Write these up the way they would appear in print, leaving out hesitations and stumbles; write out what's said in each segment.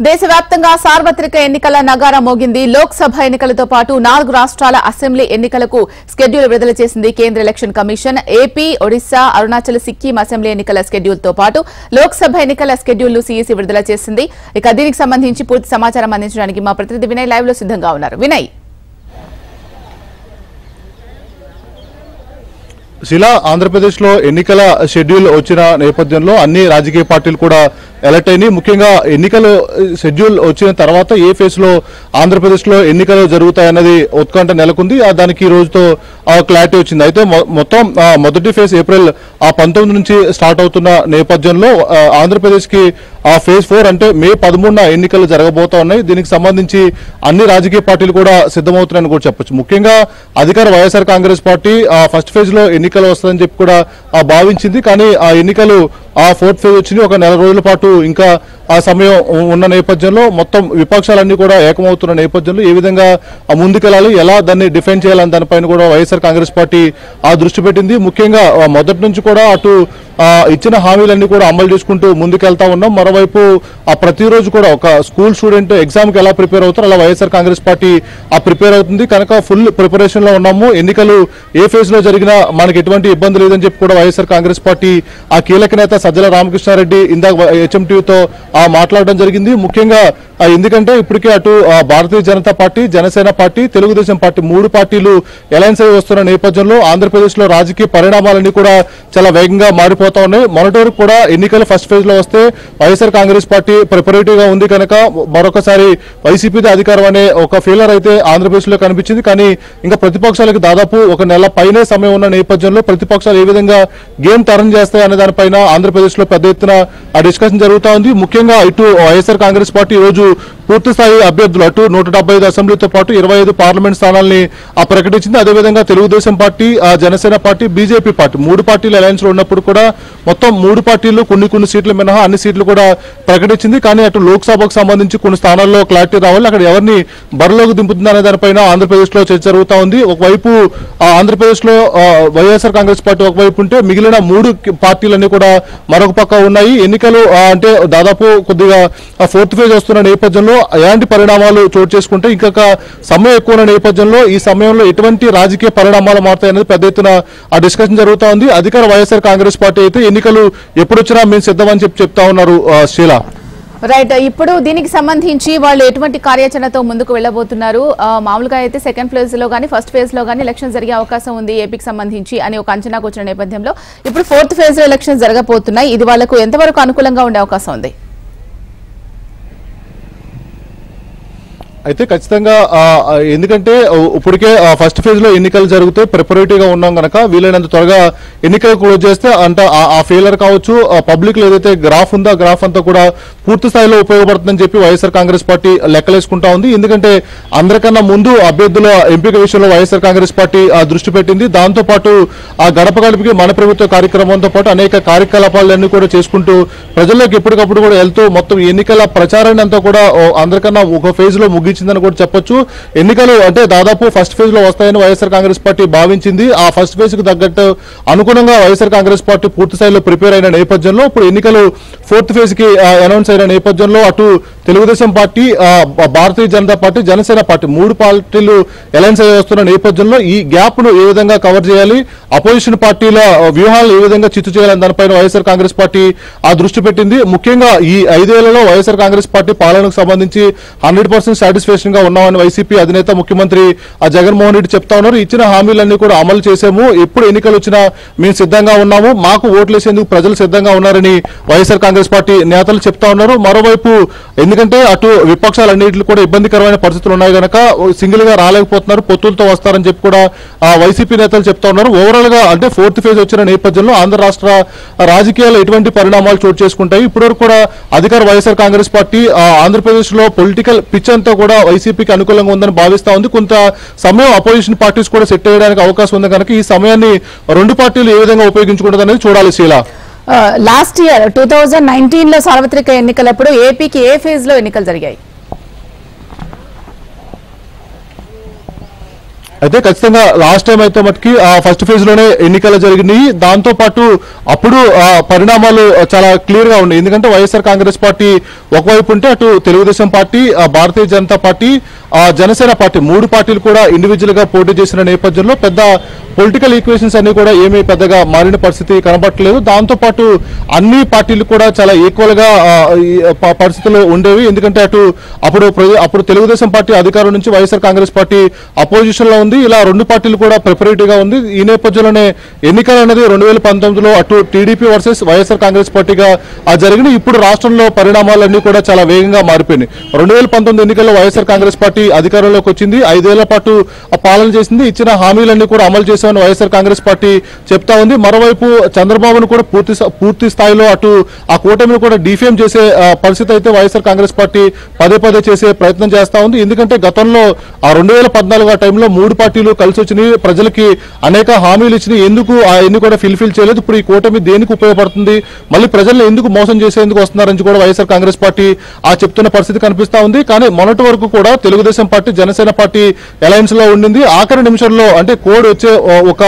దేశవ్యాప్తంగా సార్వత్రిక ఎన్నికల నగారా మోగింది. లోక్సభ ఎన్నికలతో పాటు 4 రాష్ట్రాల అసెంబ్లీ ఎన్నికలకు స్కెడ్యూల్ విడుదల చేసింది కేంద్ర election commission. AP, Odisha, Arunachal, Sikkim assembly ఎన్నికల స్కెడ్యూల్తో పాటు లోక్సభ ఎన్నికల స్కెడ్యూల్ను సీఈసీ విడుదల చేసింది. ఇక దీనికి సంబంధించి పూర్తి సమాచారం అందించడానికి మా ప్రతినిధి వినయ్ లైవ్ లో సిద్ధంగా ఉన్నారు. వినయ్, శిలా, ఆంధ్రప్రదేశ్ లో ఎన్నికల షెడ్యూల్ వచ్చిన నేపథ్యంలో అన్ని రాజకీయ పార్టీలు కూడా ఎలర్ట్ అయినాయి. ముఖ్యంగా ఎన్నికలు షెడ్యూల్ వచ్చిన తర్వాత ఏ ఫేజ్ లో ఆంధ్రప్రదేశ్ లో ఎన్నికలు జరుగుతాయన్నది ఉత్కంఠ నెలకొంది. దానికి ఈ రోజుతో క్లారిటీ వచ్చింది. అయితే మొత్తం మొదటి ఫేజ్ ఏప్రిల్ 19 నుంచి స్టార్ట్ అవుతున్న నేపథ్యంలో ఆంధ్రప్రదేశ్ కి ఫేజ్ 4 అంటే మే 13న ఎన్నికలు జరగబోతా ఉన్నాయి. దీనికి సంబంధించి అన్ని రాజకీయ పార్టీలు కూడా సిద్ధమవుతున్నాయని కూడా చెప్పొచ్చు. ముఖ్యంగా అధికార YSR Congress party first phase లో ఎన్నికలు వస్తుందని చెప్పి కూడా భావించింది. కానీ ఆ ఎన్నికలు 4th ఫేజ్ వచ్చింది. ఒక నెల రోజుల పాటు ఇంకా ఆ సమయం ఉన్న నేపథ్యంలో మొత్తం విపక్షాలన్నీ కూడా ఏకమవుతున్న నేపథ్యంలో ఏ విధంగా ముందుకెళ్లాలి, ఎలా దాన్ని డిఫెండ్ చేయాలని దానిపైన కూడా వైఎస్ఆర్ కాంగ్రెస్ పార్టీ దృష్టి పెట్టింది. ముఖ్యంగా మొదటి నుంచి కూడా అటు ఇచ్చిన హామీలన్నీ కూడా అమలు చేసుకుంటూ ముందుకెళ్తా ఉన్నాం. మరోవైపు ప్రతిరోజు కూడా ఒక స్కూల్ స్టూడెంట్ ఎగ్జామ్ కి ఎలా ప్రిపేర్ అవుతారో అలా వైఎస్ఆర్ కాంగ్రెస్ పార్టీ ప్రిపేర్ అవుతుంది. కనుక ఫుల్ ప్రిపరేషన్ లో ఉన్నాము. ఎన్నికలు ఏ ఫేజ్ లో జరిగినా మనకి ఎటువంటి ఇబ్బంది లేదని చెప్పి కూడా వైఎస్ఆర్ కాంగ్రెస్ పార్టీ కీలక నేత సజ్జల రామకృష్ణారెడ్డి ఇందాక హెచ్ఎంటీవీతో మాట్లాడడం జరిగింది. ముఖ్యంగా ఎందుకంటే ఇప్పటికే అటు Bharatiya Janata party, Janasena party, Telugu Desam party 3 పార్టీలు అలయన్స్ అయి వస్తున్న నేపథ్యంలో ఆంధ్రప్రదేశ్ లో రాజకీయ పరిణామాలన్నీ కూడా చాలా వేగంగా మారిపోతా ఉన్నాయి. మొన్నటి వరకు కూడా ఎన్నికలు ఫస్ట్ ఫేజ్ లో వస్తే వైఎస్ఆర్ కాంగ్రెస్ పార్టీ ప్రిపరేటివ్ గా ఉంది కనుక మరొకసారి వైసీపీది అధికారం అనే ఒక ఫీలర్ అయితే ఆంధ్రప్రదేశ్ లో కనిపించింది. కానీ ఇంకా ప్రతిపక్షాలకు దాదాపు ఒక నెల పైనే సమయం ఉన్న నేపథ్యంలో ప్రతిపక్షాలు ఏ విధంగా గేమ్ టర్న్ చేస్తాయి అనే దానిపైన ఆంధ్రప్రదేశ్ లో పెద్ద ఎత్తున డిస్కషన్ జరుగుతా ఉంది. ముఖ్యంగా ఇటు వైఎస్ఆర్ కాంగ్రెస్ పార్టీ ఈ రోజు పూర్తి స్థాయి అభ్యర్థులు అటు 175 అసెంబ్లీతో పాటు 25 పార్లమెంట్ స్థానాల్ని ప్రకటించింది. అదేవిధంగా Telugu Desam party, Janasena party, BJP party 3 పార్టీలు అలయన్స్ లో ఉన్నప్పుడు కూడా మొత్తం 3 పార్టీలు కొన్ని సీట్లు మినహా అన్ని సీట్లు కూడా ప్రకటించింది. కానీ అటు లోక్సభకు సంబంధించి కొన్ని స్థానాల్లో క్లారిటీ రావాలి, అక్కడ ఎవరిని బరిలోకి దింపుతుంది అనే దానిపైన ఆంధ్రప్రదేశ్ లో చర్చ జరుగుతా ఉంది. ఒకవైపు ఆంధ్రప్రదేశ్ లో వైఎస్ఆర్ కాంగ్రెస్ పార్టీ ఒకవైపు ఉంటే మిగిలిన 3 పార్టీలన్నీ కూడా మరొక పక్క ఉన్నాయి. ఎన్నికలు అంటే దాదాపు కొద్దిగా 4th ఫేజ్ వస్తున్న నేపథ్యంలో ఎలాంటి పరిణామాలు చోటు చేసుకుంటే ఇంకొక సమయం ఎక్కువ ఉన్న నేపథ్యంలో ఈ సమయంలో ఎటువంటి రాజకీయ పరిణామాలు మారుతాయనేది పెద్ద ఎత్తున డిస్కషన్ జరుగుతా ఉంది. అధికార వైఎస్ఆర్ కాంగ్రెస్ పార్టీ అయితే ఎన్నికలు ఎప్పుడొచ్చినా మేము సిద్ధమని చెప్తా ఉన్నారు. శీలా, రైట్. ఇప్పుడు దీనికి సంబంధించి వాళ్ళు ఎటువంటి కార్యాచరణతో ముందుకు వెళ్ళబోతున్నారు? మామూలుగా అయితే సెకండ్ ఫేజ్ లో కానీ ఫస్ట్ ఫేజ్ లో కానీ ఎలక్షన్ జరిగే అవకాశం ఉంది ఏపీకి సంబంధించి అని ఒక అంచనాకు వచ్చిన నేపథ్యంలో ఇప్పుడు 4th ఫేజ్ లో ఎలక్షన్ జరగబోతున్నాయి. ఇది వాళ్లకు ఎంతవరకు అనుకూలంగా ఉండే అవకాశం ఉంది? అయితే ఖచ్చితంగా ఎందుకంటే ఇప్పటికే ఫస్ట్ ఫేజ్ లో ఎన్నికలు జరిగితే ప్రిపరేటివ్ గా ఉన్నాం కనుక వీలైనంత త్వరగా ఎన్నికలు క్లోజ్ చేస్తే అంటే ఆ ఫెయిలర్ కావచ్చు, పబ్లిక్ లో ఏదైతే గ్రాఫ్ ఉందో ఆ గ్రాఫ్ అంతా కూడా పూర్తి స్థాయిలో ఉపయోగపడుతుందని చెప్పి వైఎస్ఆర్ కాంగ్రెస్ పార్టీ లెక్కలేసుకుంటా ఉంది. ఎందుకంటే అందరికన్నా ముందు అభ్యర్థుల ఎంపిక విషయంలో వైఎస్ఆర్ కాంగ్రెస్ పార్టీ దృష్టి పెట్టింది. దాంతో పాటు ఆ గడప గడపకి మన ప్రభుత్వ కార్యక్రమంతో పాటు అనేక కార్యకలాపాలన్నీ కూడా చేసుకుంటూ ప్రజల్లోకి ఎప్పటికప్పుడు కూడా వెళ్తూ మొత్తం ఎన్నికల ప్రచారాన్ని అంతా కూడా అందరికన్నా ఒక ఫేజ్ లో ముగించిందని కూడా చెప్పొచ్చు. ఎన్నికలు అంటే దాదాపు ఫస్ట్ ఫేజ్ లో వస్తాయని వైఎస్ఆర్ కాంగ్రెస్ పార్టీ భావించింది. ఆ ఫస్ట్ ఫేజ్ కు తగ్గట్టు అనుగుణంగా వైఎస్ఆర్ కాంగ్రెస్ పార్టీ పూర్తి స్థాయిలో ప్రిపేర్ అయిన నేపథ్యంలో ఇప్పుడు ఎన్నికలు 4th ఫేజ్ కి అనౌన్స్ అయిన నేపథ్యంలో అటు తెలుగుదేశం పార్టీ, భారతీయ జనతా పార్టీ, జనసేన పార్టీ 3 పార్టీలు అలయన్స్ అయ్యి వస్తున్న నేపథ్యంలో ఈ గ్యాప్ ను ఏ విధంగా కవర్ చేయాలి, అపోజిషన్ పార్టీల వ్యూహాలను ఏ విధంగా చిత్తు చేయాలని దానిపైన వైఎస్ఆర్ కాంగ్రెస్ పార్టీ దృష్టి పెట్టింది. ముఖ్యంగా ఈ 5 ఏళ్లలో వైఎస్ఆర్ కాంగ్రెస్ పార్టీ పాలనకు సంబంధించి 100% సాటిస్ఫాక్షన్ గా ఉన్నామని వైసీపీ అధినేత ముఖ్యమంత్రి జగన్మోహన్ రెడ్డి చెప్తా ఉన్నారు. ఇచ్చిన హామీలన్నీ కూడా అమలు చేశాము, ఎప్పుడు ఎన్నికలు వచ్చినా మేము సిద్ధంగా ఉన్నాము, మాకు ఓట్లేసేందుకు ప్రజలు సిద్ధంగా ఉన్నారని వైఎస్ఆర్ కాంగ్రెస్ పార్టీ నేతలు చెప్తా ఉన్నారు. మరోవైపు ఎందుకంటే అటు విపక్షాలన్నింటిలో కూడా ఇబ్బందికరమైన పరిస్థితులు ఉన్నాయి కనుక సింగిల్ గా రాలేకపోతున్నారు, పొత్తులతో వస్తారని చెప్పి కూడా వైసీపీ నేతలు చెప్తా ఉన్నారు. ఓవరాల్ గా అంటే 4th ఫేజ్ వచ్చిన నేపథ్యంలో ఆంధ్ర రాష్ట్ర రాజకీయాల్లో ఎటువంటి పరిణామాలు చోటు చేసుకుంటాయి? ఇప్పటివరకు కూడా అధికార వైఎస్ఆర్ కాంగ్రెస్ పార్టీ ఆంధ్రప్రదేశ్ లో పొలిటికల్ పిచ్ అంతా కూడా వైసీపీకి అనుకూలంగా ఉందని భావిస్తా ఉంది. కొంత సమయం అపోజిషన్ పార్టీస్ కూడా సెట్ అయ్యడానికి అవకాశం ఉంది కనుక ఈ సమయాన్ని 2 పార్టీలు ఏ విధంగా ఉపయోగించుకుంటుందనేది చూడాలి. శీలా, లాస్ట్ ఇయర్ 2019 లో సార్వత్రిక ఎన్నికలప్పుడు ఏపీకి ఏ ఫేజ్ లో ఎన్నికలు జరిగాయి? అయితే ఖచ్చితంగా లాస్ట్ టైం అయితే మటుకి ఫస్ట్ ఫేజ్ లోనే ఎన్నికలు జరిగినాయి. దాంతో పాటు అప్పుడు పరిణామాలు చాలా క్లియర్ గా ఉన్నాయి. ఎందుకంటే వైఎస్ఆర్ కాంగ్రెస్ పార్టీ ఒకవైపు ఉంటే అటు తెలుగుదేశం పార్టీ, భారతీయ జనతా పార్టీ, జనసేన పార్టీ 3 పార్టీలు కూడా ఇండివిజువల్ గా పోటీ చేసిన నేపథ్యంలో పెద్ద పొలిటికల్ ఈక్వేషన్స్ అన్ని కూడా ఏమీ పెద్దగా మారిన పరిస్థితి కనబట్టలేదు. దాంతో పాటు అన్ని పార్టీలు కూడా చాలా ఈక్వల్ గా పరిస్థితులు ఉండేవి. ఎందుకంటే అప్పుడు తెలుగుదేశం పార్టీ అధికారం నుంచి వైఎస్ఆర్ కాంగ్రెస్ పార్టీ అపోజిషన్ లో ఉంది. ఇలా 2 పార్టీలు కూడా ప్రిపరేటివ్ గా ఉంది. ఈ నేపథ్యంలోనే ఎన్నికలు అనేది 2019లో అటు టీడీపీ వర్సెస్ వైఎస్ఆర్ కాంగ్రెస్ పార్టీగా జరిగినాయి. ఇప్పుడు రాష్ట్రంలో పరిణామాలన్నీ కూడా చాలా వేగంగా మారిపోయినాయి. 2019 ఎన్నికల్లో వైఎస్ఆర్ కాంగ్రెస్ పార్టీ అధికారంలోకి వచ్చింది. 5 ఏళ్ల పాటు పాలన చేసింది. ఇచ్చిన హామీలన్నీ కూడా అమలు చేశామని వైఎస్ఆర్ కాంగ్రెస్ పార్టీ చెప్తా ఉంది. మరోవైపు చంద్రబాబును కూడా పూర్తి స్థాయిలో అటు ఆ కూటమిని కూడా డిఫేమ్ చేసే పరిస్థితి అయితే వైఎస్ఆర్ కాంగ్రెస్ పార్టీ పదే చేసే ప్రయత్నం చేస్తా ఉంది. ఎందుకంటే గతంలో 2014 టైంలో 3 పార్టీలు కలిసి వచ్చినాయి, ప్రజలకి అనేక హామీలు ఇచ్చినాయి. ఎందుకు అవన్నీ కూడా ఫిల్ఫిల్ చేయలేదు? ఇప్పుడు ఈ కూటమి దేనికి ఉపయోగపడుతుంది? మళ్ళీ ప్రజల్ని ఎందుకు మోసం చేసేందుకు వస్తున్నారని కూడా వైఎస్ఆర్ కాంగ్రెస్ పార్టీ చెప్తున్న పరిస్థితి కనిపిస్తా ఉంది. కానీ మొన్నటి వరకు కూడా Telugu Desam party, Janasena party alliance లో ఉండింది. ఆఖరి నిమిషంలో అంటే కోడ్ వచ్చే ఒక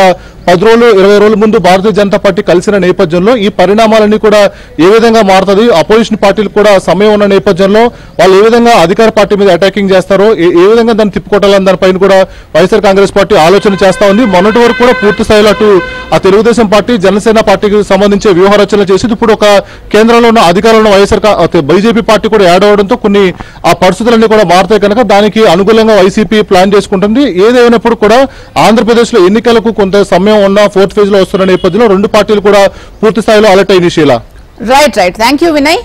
10 రోజులు 20 రోజుల ముందు భారతీయ జనతా పార్టీ కలిసిన నేపథ్యంలో ఈ పరిణామాలన్నీ కూడా ఏ విధంగా మారుతుంది, అపోజిషన్ పార్టీలు కూడా సమయం ఉన్న నేపథ్యంలో వాళ్ళు ఏ విధంగా అధికార పార్టీ మీద అటాకింగ్ చేస్తారో, ఏ విధంగా దాన్ని తిప్పుకోవాలని దానిపైన కూడా వైఎస్ఆర్ కాంగ్రెస్ పార్టీ ఆలోచన చేస్తా ఉంది. మొన్నటి వరకు కూడా పూర్తి స్థాయిలో అటు ఆ తెలుగుదేశం పార్టీ, జనసేన పార్టీకి సంబంధించి వ్యూహ రచన చేసి ఇప్పుడు ఒక కేంద్రంలో ఉన్న అధికారంలో బీజేపీ పార్టీ కూడా యాడ్ అవడంతో కొన్ని ఆ పరిస్థితులన్నీ కూడా మారుతాయి. కనుక దానికి అనుకూలంగా వైసీపీ ప్లాన్ చేసుకుంటుంది. ఏదేమైనప్పుడు కూడా ఆంధ్రప్రదేశ్ లో ఎన్నికలకు కొంత సమయం ఉన్న 4th ఫేజ్ లో వస్తున్న నేపథ్యంలో 2 పార్టీలు కూడా పూర్తి స్థాయిలో అలర్ట్ అయిన శీల. రైట్. Thank you Vinay.